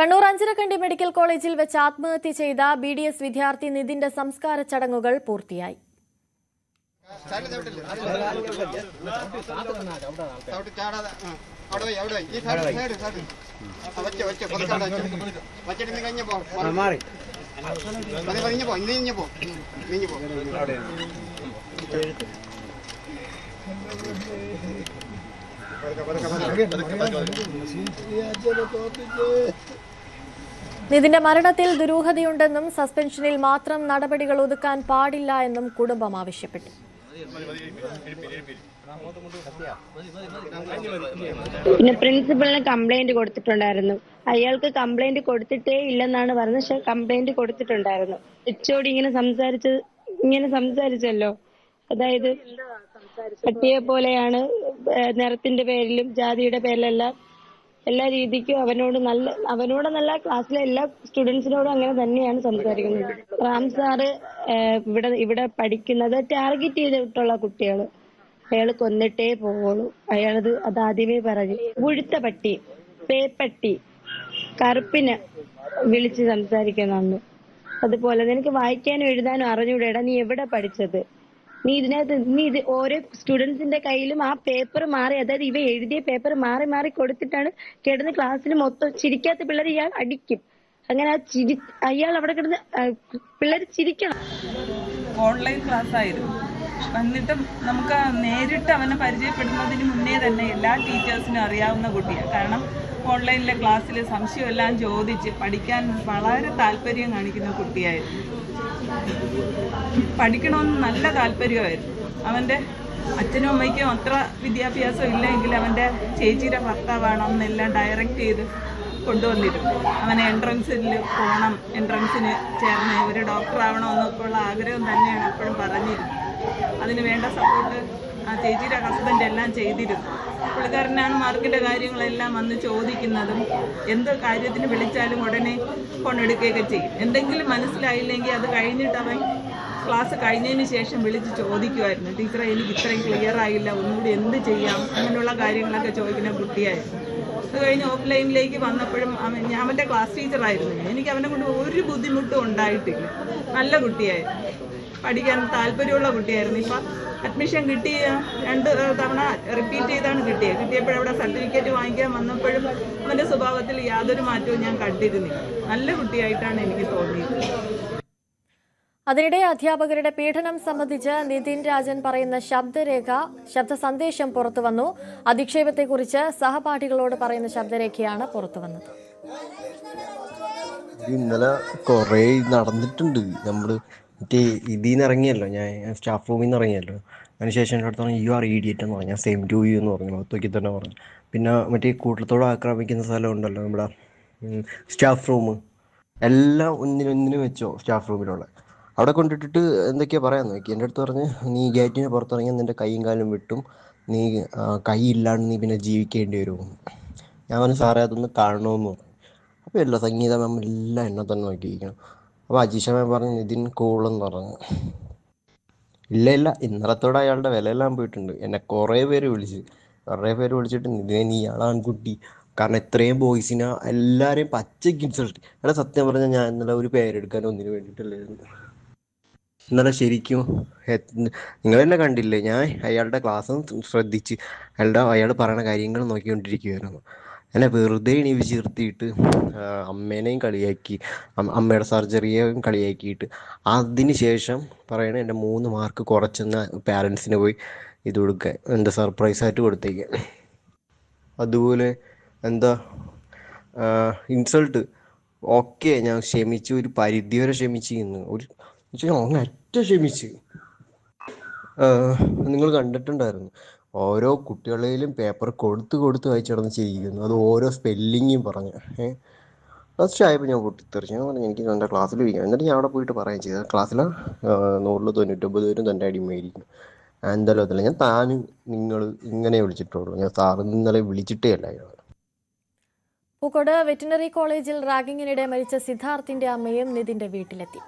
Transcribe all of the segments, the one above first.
Kannur Anjarakandy medical കോളേജിൽ വെച്ച് ആത്മഹത്യ ചെയ്ത BDS വിദ്യാർത്ഥി നിതിന്റെ സംസ്കാര ചടങ്ങുകൾ പൂർത്തിയായി. നിതിന്റെ മരണത്തിൽ ദുരൂഹതയുണ്ടെന്നും സസ്പെൻഷനിൽ മാത്രം നടപടികൾ ഒതുക്കാൻ പാടില്ല എന്നും കുടുംബം ആവശ്യപ്പെട്ടു. പിന്നെ പ്രിൻസിപ്പലിന് കംപ്ലൈന്റ് കൊടുത്തിട്ടുണ്ടായിരുന്നു. അയാൾക്ക് കംപ്ലൈന്റ് കൊടുത്തിട്ടേ ഇല്ലെന്നാണ് പറഞ്ഞത്. പക്ഷെ കംപ്ലൈന്റ് കൊടുത്തിട്ടുണ്ടായിരുന്നു. HOD ഇങ്ങനെ സംസാരിച്ചല്ലോ. അതായത് പട്ടിയെ പോലെയാണ്, നിറത്തിന്റെ പേരിലും ജാതിയുടെ പേരിലെല്ലാം എല്ലാ രീതിക്കും അവനോട് ക്ലാസ്സിലെ എല്ലാ സ്റ്റുഡൻസിനോടും അങ്ങനെ തന്നെയാണ് സംസാരിക്കുന്നത്. റാം സാറ് ഇവിടെ പഠിക്കുന്നത് ടാർഗറ്റ് ചെയ്തിട്ടുള്ള കുട്ടികൾ. അയാൾ കൊന്നിട്ടേ പോവുള്ളൂ. അത് ആദ്യമേ പറഞ്ഞു. ഉഴുത്ത പട്ടി, പേപ്പട്ടി, കറുപ്പിന് വിളിച്ച് സംസാരിക്കുന്നുണ്ട്. അതുപോലെ നിനക്ക് വായിക്കാനും എഴുതാനും അറിഞ്ഞൂടേടാ, നീ എവിടെ പഠിച്ചത്? നീ ഇത് ഓരോ സ്റ്റുഡൻസിന്റെ കയ്യിലും ആ പേപ്പർ മാറി, അതായത് ഇവ എഴുതിയ പേപ്പർ മാറി മാറി കൊടുത്തിട്ടാണ് കിടന്ന് ക്ലാസ്സിൽ മൊത്തം ചിരിക്കാത്ത പിള്ളേർ ഇയാൾ അടിക്കും. അങ്ങനെ അയാൾ അവിടെ കിടന്ന് പിള്ളേർ ചിരിക്കണം. ഓൺലൈൻ ക്ലാസ് ആയിരുന്നു. എന്നിട്ടും നമുക്ക് നേരിട്ട് അവനെ പരിചയപ്പെടുന്നതിന് മുന്നേ തന്നെ എല്ലാ ടീച്ചേഴ്സിനും അറിയാവുന്ന കുട്ടിയാണ്. കാരണം ഓൺലൈനിലെ ക്ലാസ്സിൽ സംശയമെല്ലാം ചോദിച്ച് പഠിക്കാൻ വളരെ താല്പര്യം കാണിക്കുന്ന കുട്ടിയായിരുന്നു. പഠിക്കണമെന്ന് നല്ല താല്പര്യമായിരുന്നു. അവൻ്റെ അച്ഛനും അമ്മയ്ക്കും അത്ര വിദ്യാഭ്യാസം ഇല്ലെങ്കിൽ അവൻ്റെ ചേച്ചിയുടെ ഭർത്താവാണെന്നെല്ലാം ഡയറക്റ്റ് ചെയ്ത് കൊണ്ടുവന്നിരുന്നു. അവനെ എൻട്രൻസിൽ പോകണം, എൻട്രൻസിന് ചേർന്ന് ഒരു ഡോക്ടർ ആവണമെന്നൊക്കെ ഉള്ള ആഗ്രഹം തന്നെയാണ് അപ്പോഴും പറഞ്ഞിരുന്നത്. അതിന് വേണ്ട സപ്പോർട്ട് ആ ചേച്ചിയുടെ ഹസ്ബൻഡ് എല്ലാം ചെയ്തിരുന്നു. പുള്ളിക്കാരനാണ് മാർക്കിൻ്റെ കാര്യങ്ങളെല്ലാം വന്ന് ചോദിക്കുന്നതും എന്ത് കാര്യത്തിന് വിളിച്ചാലും ഉടനെ ഫോൺ എടുക്കുകയൊക്കെ ചെയ്യും. എന്തെങ്കിലും മനസ്സിലായില്ലെങ്കിൽ അത് കഴിഞ്ഞിട്ട് അവൻ ക്ലാസ് കഴിഞ്ഞതിന് ശേഷം വിളിച്ച് ചോദിക്കുമായിരുന്നു, ടീച്ചറെ എനിക്ക് ഇത്രയും ക്ലിയർ ആയില്ല, ഒന്നുകൂടി എന്ത് ചെയ്യാം, അങ്ങനെയുള്ള കാര്യങ്ങളൊക്കെ ചോദിക്കുന്ന കുട്ടിയായിരുന്നു. അത് കഴിഞ്ഞ് ഓഫ്ലൈനിലേക്ക് വന്നപ്പോഴും അവൻ്റെ ക്ലാസ് ടീച്ചറായിരുന്നു. എനിക്ക് അവനെ കൊണ്ട് ഒരു ബുദ്ധിമുട്ടും ഉണ്ടായിട്ടില്ല. നല്ല കുട്ടിയായിരുന്നു, പഠിക്കാൻ താല്പര്യമുള്ള കുട്ടിയായിരുന്നു. ഇപ്പം അഡ്മിഷൻ കിട്ടിയ 2 തവണ റിപ്പീറ്റ് ചെയ്താണ് കിട്ടിയപ്പോഴവിടെ സർട്ടിഫിക്കറ്റ് വാങ്ങിക്കാൻ വന്നപ്പോഴും അവൻ്റെ സ്വഭാവത്തിൽ യാതൊരു മാറ്റവും ഞാൻ കണ്ടിരുന്നില്ല. നല്ല കുട്ടിയായിട്ടാണ് എനിക്ക് തോന്നിയത്. അതിനിടെ അധ്യാപകരുടെ പീഡനം സംബന്ധിച്ച് നിതിൻ രാജൻ പറയുന്ന ശബ്ദ സന്ദേശം പുറത്തുവന്നു. അധിക്ഷേപത്തെക്കുറിച്ച് സഹപാഠികളോട് പറയുന്ന ശബ്ദരേഖയാണ് പുറത്തുവന്നത്. ഇന്നലെ കുറേ നടന്നിട്ടുണ്ട്. നമ്മള് മറ്റേ ഇതിന്ന് ഇറങ്ങിയല്ലോ, ഞാൻ സ്റ്റാഫ് റൂമിൽ നിന്ന് ഇറങ്ങിയല്ലോ. അതിനുശേഷം എൻ്റെ അടുത്താണ് യു ആർ ഇഡിയറ്റ് എന്ന് പറഞ്ഞു. ഞാൻ സെയിം ടു യു എന്ന് പറഞ്ഞു, ഒത്തുക്കി തന്നെ പറഞ്ഞു. പിന്നെ മറ്റേ കൂട്ടത്തോട് ആക്രമിക്കുന്ന സ്ഥലം ഉണ്ടല്ലോ നമ്മുടെ സ്റ്റാഫ് റൂം, എല്ലാം ഒന്നിനൊന്നിനും വെച്ചോ സ്റ്റാഫ് റൂമിലുള്ള അവിടെ കൊണ്ടിട്ടിട്ട് എന്തൊക്കെയാ പറയാൻ നോക്കി. എൻ്റെ അടുത്ത് പറഞ്ഞ് നീ ഗേറ്റിന് പുറത്തിറങ്ങിയാൽ നിൻ്റെ കൈയും കാലും വിട്ടും, നീ കൈ ഇല്ലാണ്ട് നീ പിന്നെ ജീവിക്കേണ്ടി വരുമോ. ഞാൻ പറഞ്ഞു സാറേ അതൊന്ന് കാണണമെന്ന് പറഞ്ഞു. അപ്പോൾ എല്ലാ സംഗീത മാം എല്ലാം എന്നെ തന്നെ നോക്കിയിരിക്കണം. അപ്പോൾ അജീഷ മാം പറഞ്ഞു നിതിൻ കൂളെന്ന് പറഞ്ഞു. ഇല്ല ഇന്നലത്തോടെ അയാളുടെ വിലയെല്ലാം പോയിട്ടുണ്ട്. എന്നെ കുറേ പേര് വിളിച്ചിട്ട് നിതിനെ നീ ആൺകുട്ടി, കാരണം ഇത്രയും ബോയ്സിനെ എല്ലാവരെയും പച്ചയ്ക്ക് ഇൻസൾട്ട്. എടാ സത്യം പറഞ്ഞാൽ ഞാൻ ഇന്നലെ ഒരു പേരെടുക്കാൻ ഒന്നിനു വേണ്ടിയിട്ടല്ലായിരുന്നു. ഇന്നലെ ശരിക്കും നിങ്ങൾ തന്നെ കണ്ടില്ലേ, ഞാൻ അയാളുടെ ക്ലാസ് ശ്രദ്ധിച്ച് അയാൾ പറയുന്ന കാര്യങ്ങൾ നോക്കിക്കൊണ്ടിരിക്കുകയായിരുന്നു. എന്നെ വെറുതെ എണീപ്പിച്ച് നിർത്തിയിട്ട് അമ്മേനെയും കളിയാക്കി, അമ്മയുടെ സർജറിയെയും കളിയാക്കിയിട്ട് അതിന് ശേഷം പറയണ എൻ്റെ 3 മാർക്ക് കുറച്ചെന്ന പാരൻസിന് പോയി ഇത് കൊടുക്കാൻ, എന്താ സർപ്രൈസായിട്ട് കൊടുത്തേക്കാൻ. അതുപോലെ എന്താ ഇൻസൾട്ട്. ഓക്കെ ഞാൻ ക്ഷമിച്ച്, ഒരു പരിധി വരെ ക്ഷമിച്ചിരുന്നു, അങ്ങറ്റ ക്ഷമിച്ച്. നിങ്ങൾ കണ്ടിട്ടുണ്ടായിരുന്നു ഓരോ കുട്ടികളെയും പേപ്പർ കൊടുത്ത് വായിച്ച് നടന്ന് ചെയ്യിക്കുന്നു. അത് ഓരോ സ്പെല്ലിങ്ങും പറഞ്ഞ് ഫസ്റ്റ് ആയപ്പോൾ ഞാൻ പൊട്ടിത്തെറിച്ചു. ഞാൻ പറഞ്ഞു എനിക്ക് എൻ്റെ ക്ലാസ്സിൽ ഇരിക്കണം. എന്നിട്ട് ഞാൻ അവിടെ പോയിട്ട് പറയുകയും ചെയ്തു, ക്ലാസ്സിൽ 100-99 പേരും തൻ്റെ അടിമയായിരിക്കും. എന്തായാലും അതില്ല, ഞാൻ നിങ്ങൾ ഇങ്ങനെ വിളിച്ചിട്ടുള്ളൂ, ഞാൻ സാറ് ഇന്നലെ വിളിച്ചിട്ടേ അല്ലായിരുന്നു. പൂക്കോട് വെറ്റിനറി കോളേജിൽ റാഗിങ്ങിനിടെ മരിച്ച സിദ്ധാർത്ഥിന്റെ അമ്മയും നിതിന്റെ വീട്ടിലെത്തി.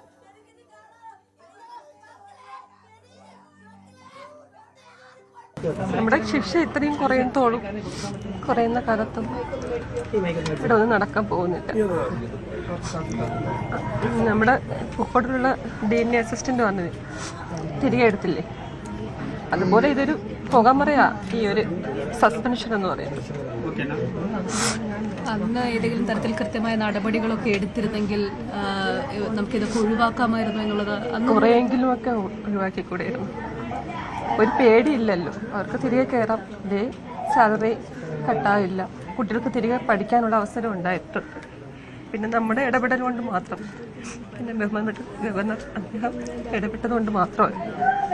നമ്മുടെ ശിക്ഷ ഇത്രയും കുറയുന്ന കാലത്തും ഇവിടെ ഒന്നും നടക്കാൻ പോകുന്നില്ല. നമ്മുടെ പൂക്കോട്ടിലുള്ള DNA അസിസ്റ്റന്റ് വന്നത് തിരികെ എടുത്തില്ലേ, അതുപോലെ ഇതൊരു പുകമറയാ ഈ ഒരു സസ്പെൻഷൻ എന്ന് പറയുന്നത്. അന്ന് ഏതെങ്കിലും തരത്തിൽ കൃത്യമായ നടപടികളൊക്കെ എടുത്തിരുന്നെങ്കിൽ നമുക്കിതൊക്കെ ഒഴിവാക്കാമായിരുന്നു എന്നുള്ളത് കുറെയെങ്കിലും ഒക്കെ ഒഴിവാക്കിക്കൂടെയായിരുന്നു. ഒരു പേടിയില്ലല്ലോ, അവർക്ക് തിരികെ കയറാം, ഇതേ സാലറി കട്ടാവില്ല, കുട്ടികൾക്ക് തിരികെ പഠിക്കാനുള്ള അവസരം ഉണ്ടായിട്ടുണ്ട്. പിന്നെ നമ്മുടെ ഇടപെടൽ കൊണ്ട് മാത്രം, പിന്നെ ഗവർണർ അദ്ദേഹം ഇടപെട്ടത് കൊണ്ട് മാത്രമാണ്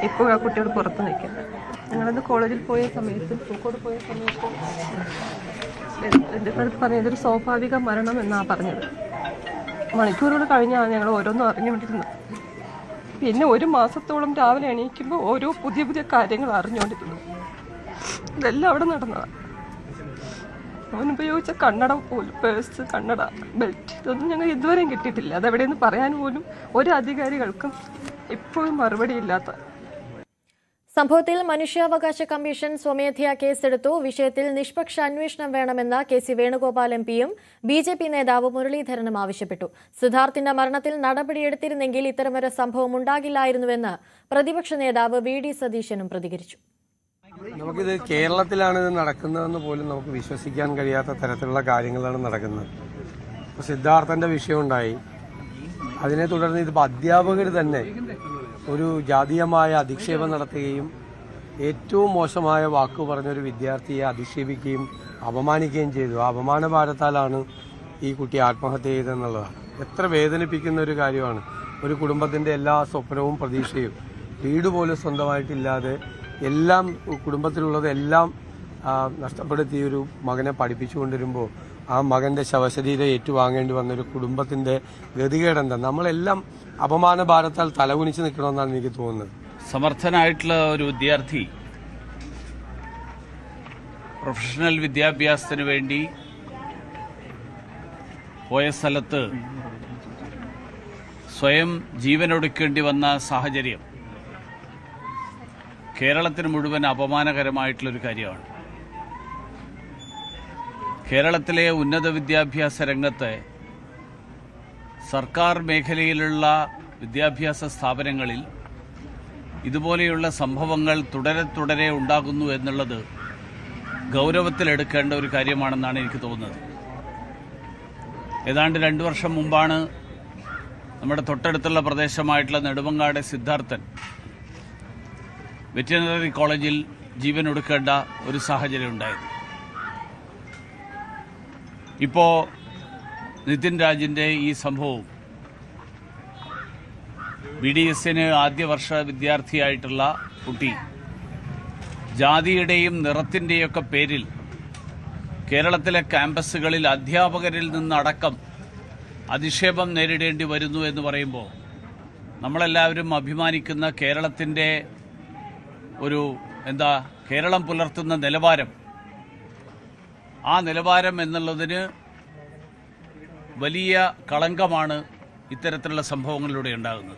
ഇപ്പോൾ ആ കുട്ടികൾ പുറത്ത് നിൽക്കുന്നത്. ഞങ്ങളന്ന് കോളേജിൽ പോയ സമയത്ത്, പൂക്കോട് പോയ സമയത്ത് എൻ്റെ അടുത്ത് പറഞ്ഞത് ഇതൊരു സ്വാഭാവിക മരണം എന്നാണ് പറഞ്ഞത്. മണിക്കൂറുകൾ കഴിഞ്ഞാണ് ഞങ്ങൾ ഓരോന്നും അറിഞ്ഞുകൊണ്ടിരുന്നത്. പിന്നെ ഒരു മാസത്തോളം രാവിലെ എണീക്കുമ്പോൾ ഓരോ പുതിയ കാര്യങ്ങൾ അറിഞ്ഞുകൊണ്ടിരുന്നു. ഇതെല്ലാം അവിടെ നടന്നതാണ്. അവൻ ഉപയോഗിച്ച കണ്ണട പോലും, പേഴ്സ്, കണ്ണട, ബെൽറ്റ്, ഇതൊന്നും ഞങ്ങൾ ഇതുവരെയും കിട്ടിയിട്ടില്ല. അതെവിടെയെന്ന് പറയാൻ പോലും ഒരു അധികാരികൾക്കും ഇപ്പോഴും മറുപടിയില്ലാത്ത. സംഭവത്തിൽ മനുഷ്യാവകാശ കമ്മീഷൻ സ്വമേധയാ കേസെടുത്തു. വിഷയത്തിൽ നിഷ്പക്ഷ അന്വേഷണം വേണമെന്ന് KC വേണുഗോപാൽ MPയും BJP നേതാവ് മുരളീധരനും ആവശ്യപ്പെട്ടു. സിദ്ധാർത്ഥിന്റെ മരണത്തിൽ നടപടിയെടുത്തിരുന്നെങ്കിൽ ഇത്തരമൊരു സംഭവം ഉണ്ടാകില്ലായിരുന്നുവെന്ന് പ്രതിപക്ഷ നേതാവ് VD സതീശനും പ്രതികരിച്ചു. നമുക്കിത് കേരളത്തിലാണ് ഇത് നടക്കുന്നതെന്ന് പോലും നമുക്ക് വിശ്വസിക്കാൻ കഴിയാത്ത തരത്തിലുള്ള കാര്യങ്ങളാണ് നടക്കുന്നത്. ഇപ്പോൾ സിദ്ധാർത്ഥന്റെ വിഷയമുണ്ടായി, അതിനെ തുടർന്ന് ഇതിപ്പോൾ അധ്യാപകർ തന്നെ ഒരു ജാതീയമായ അധിക്ഷേപം നടത്തുകയും ഏറ്റവും മോശമായ വാക്കു പറഞ്ഞൊരു വിദ്യാർത്ഥിയെ അധിക്ഷേപിക്കുകയും അപമാനിക്കുകയും ചെയ്തു. ആ അപമാന ഭാരത്താലാണ് ഈ കുട്ടി ആത്മഹത്യ ചെയ്തതെന്നുള്ളതാണ്. എത്ര വേദനിപ്പിക്കുന്ന ഒരു കാര്യമാണ്. ഒരു കുടുംബത്തിൻ്റെ എല്ലാ സ്വപ്നവും പ്രതീക്ഷയും വീട് പോലും സ്വന്തമായിട്ടില്ലാതെ എല്ലാം കുടുംബത്തിലുള്ളതെല്ലാം നഷ്ടപ്പെടുത്തിയ ഒരു മകനെ പഠിപ്പിച്ചുകൊണ്ടിരുമ്പോൾ ആ മകൻ്റെ ശവശരീരം ഏറ്റുവാങ്ങേണ്ടി വന്ന ഒരു കുടുംബത്തിൻ്റെ ഗതികേടെന്താ? നമ്മളെല്ലാം അപമാന ഭാരത്താൽ തലകുനിച്ച് നിൽക്കണമെന്നാണ് എനിക്ക് തോന്നുന്നത്. സമർത്ഥനായിട്ടുള്ള ഒരു വിദ്യാർത്ഥി പ്രൊഫഷണൽ വിദ്യാഭ്യാസത്തിന് വേണ്ടി പോയ സ്ഥലത്ത് സ്വയം ജീവനൊടുക്കേണ്ടി വന്ന സാഹചര്യം കേരളത്തിന് മുഴുവൻ അപമാനകരമായിട്ടുള്ളൊരു കാര്യമാണ്. കേരളത്തിലെ ഉന്നത വിദ്യാഭ്യാസ രംഗത്തെ സർക്കാർ മേഖലയിലുള്ള വിദ്യാഭ്യാസ സ്ഥാപനങ്ങളിൽ ഇതുപോലെയുള്ള സംഭവങ്ങൾ തുടരെ ഉണ്ടാകുന്നു എന്നുള്ളത് ഗൗരവത്തിലെടുക്കേണ്ട ഒരു കാര്യമാണെന്നാണ് എനിക്ക് തോന്നുന്നത്. ഏതാണ്ട് 2 വർഷം മുമ്പാണ് നമ്മുടെ തൊട്ടടുത്തുള്ള പ്രദേശമായിട്ടുള്ള നെടുമങ്ങാട് സിദ്ധാർത്ഥൻ വെറ്റിനറി കോളേജിൽ ജീവനൊടുക്കേണ്ട ഒരു സാഹചര്യം ഉണ്ടായത്. ഇപ്പോൾ നിതിൻ രാജിൻ്റെ ഈ സംഭവവും BDSന് ആദ്യ വർഷ വിദ്യാർത്ഥിയായിട്ടുള്ള കുട്ടി ജാതിയുടെയും നിറത്തിൻ്റെയൊക്കെ പേരിൽ കേരളത്തിലെ ക്യാമ്പസുകളിൽ അധ്യാപകരിൽ നിന്നടക്കം അധിക്ഷേപം നേരിടേണ്ടി വരുന്നു എന്ന് പറയുമ്പോൾ നമ്മളെല്ലാവരും അഭിമാനിക്കുന്ന കേരളത്തിൻ്റെ കേരളം പുലർത്തുന്ന നിലവാരം, ആ നിലവാരം എന്നുള്ളതിന് വലിയ കളങ്കമാണ് ഇത്തരത്തിലുള്ള സംഭവങ്ങളിലൂടെ ഉണ്ടാകുന്നത്.